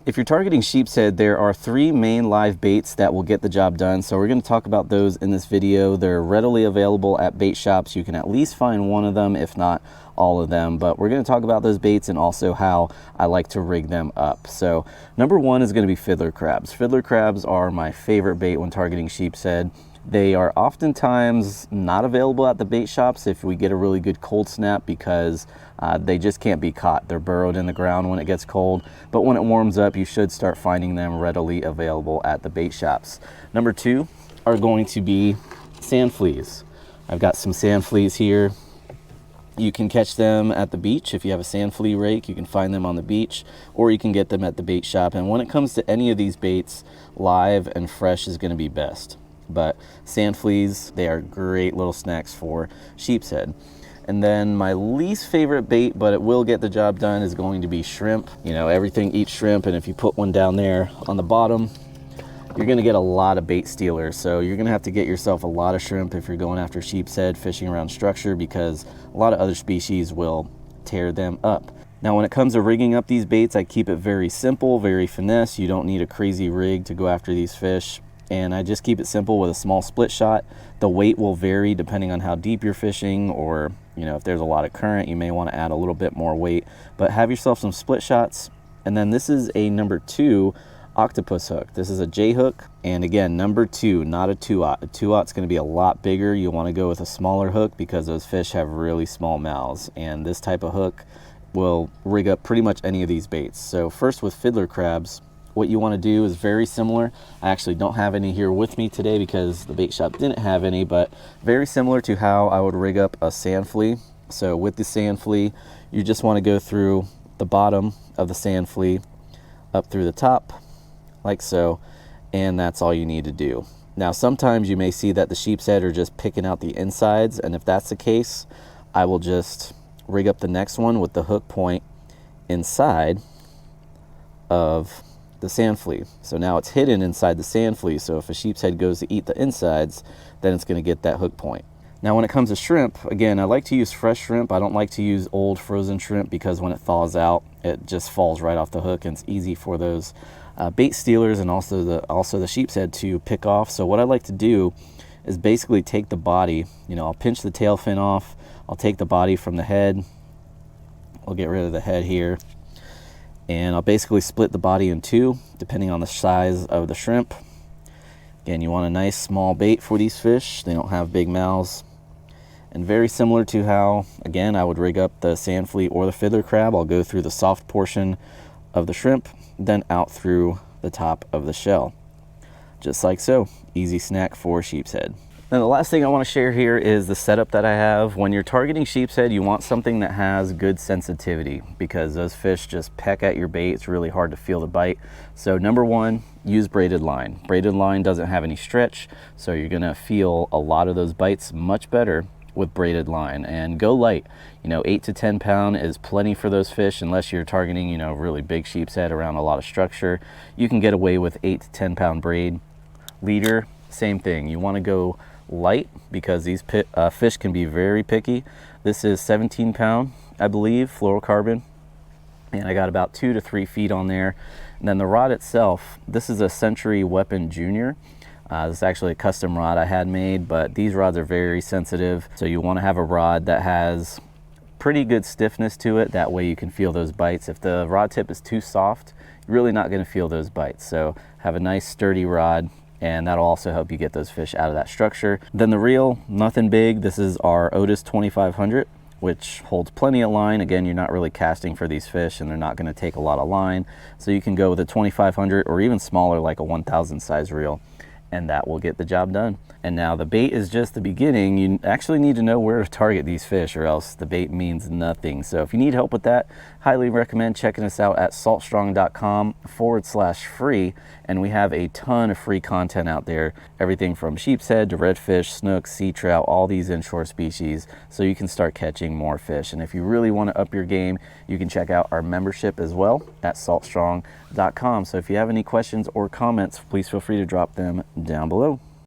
If you're targeting sheepshead, there are 3 main live baits that will get the job done. So we're going to talk about those in this video. They're readily available at bait shops. You can at least find one of them, if not all of them. But we're going to talk about those baits and also how I like to rig them up. So number 1 is going to be fiddler crabs. Fiddler crabs are my favorite bait when targeting sheepshead. They are oftentimes not available at the bait shops if we get a really good cold snap, because they just can't be caught. They're burrowed in the ground when it gets cold, but when it warms up, you should start finding them readily available at the bait shops. Number 2 are going to be sand fleas. I've got some sand fleas here. You can catch them at the beach. If you have a sand flea rake, you can find them on the beach, or you can get them at the bait shop. And when it comes to any of these baits, live and fresh is going to be best. But sand fleas, they are great little snacks for sheepshead. And then my least favorite bait, but it will get the job done, is going to be shrimp. You know, everything eats shrimp, and if you put one down there on the bottom, you're gonna get a lot of bait stealers. So you're gonna have to get yourself a lot of shrimp if you're going after sheepshead fishing around structure, because a lot of other species will tear them up. Now, when it comes to rigging up these baits, I keep it very simple, very finesse. You don't need a crazy rig to go after these fish. And I just keep it simple with a small split shot. The weight will vary depending on how deep you're fishing, or you know, if there's a lot of current, you may want to add a little bit more weight. But have yourself some split shots. And then this is a number 2 octopus hook. This is a J hook, and again, number 2, not a 2-aught. A 2-aught's going to be a lot bigger. You want to go with a smaller hook because those fish have really small mouths, and this type of hook will rig up pretty much any of these baits. So first, with fiddler crabs, what you want to do is very similar. I actually don't have any here with me today because the bait shop didn't have any, but very similar to how I would rig up a sand flea. So with the sand flea, you just want to go through the bottom of the sand flea up through the top like so, and that's all you need to do. Now, sometimes you may see that the sheepshead are just picking out the insides, and if that's the case, I will just rig up the next one with the hook point inside of the sand flea. So now it's hidden inside the sand flea, so if a sheepshead goes to eat the insides, then it's going to get that hook point. Now, when it comes to shrimp, again, I like to use fresh shrimp. I don't like to use old frozen shrimp, because when it thaws out, it just falls right off the hook, and it's easy for those bait stealers and also the sheepshead to pick off. So what I like to do is basically take the body, you know, I'll pinch the tail fin off, I'll take the body from the head, I'll get rid of the head here, and I'll basically split the body in 2 depending on the size of the shrimp. Again, you want a nice small bait for these fish. They don't have big mouths. And very similar to how, again, I would rig up the sand flea or the fiddler crab, I'll go through the soft portion of the shrimp, then out through the top of the shell. Just like so. Easy snack for sheepshead. Now, the last thing I want to share here is the setup that I have. When you're targeting sheepshead, you want something that has good sensitivity, because those fish just peck at your bait. It's really hard to feel the bite. So number 1, use braided line. Braided line doesn't have any stretch, so you're going to feel a lot of those bites much better with braided line. And go light. You know, 8 to 10 pound is plenty for those fish, unless you're targeting, you know, really big sheepshead around a lot of structure. You can get away with 8 to 10 pound braid. Leader, same thing. You want to go light, because these fish can be very picky. This is 17 pound, I believe, fluorocarbon, and I got about 2 to 3 feet on there. And then the rod itself, this is a Century Weapon Junior. This is actually a custom rod I had made, but these rods are very sensitive, so you want to have a rod that has pretty good stiffness to it. That way you can feel those bites. If the rod tip is too soft, you're really not going to feel those bites. So have a nice sturdy rod, and that'll also help you get those fish out of that structure. Then the reel, nothing big. This is our Otis 2500, which holds plenty of line. Again, you're not really casting for these fish, and they're not going to take a lot of line. So you can go with a 2500 or even smaller, like a 1000 size reel, and that will get the job done. And now the bait is just the beginning. You actually need to know where to target these fish, or else the bait means nothing. So if you need help with that, highly recommend checking us out at saltstrong.com/free. And we have a ton of free content out there, everything from sheepshead to redfish, snook, sea trout, all these inshore species, so you can start catching more fish. And if you really want to up your game, you can check out our membership as well at saltstrong.com. So if you have any questions or comments, please feel free to drop them down below.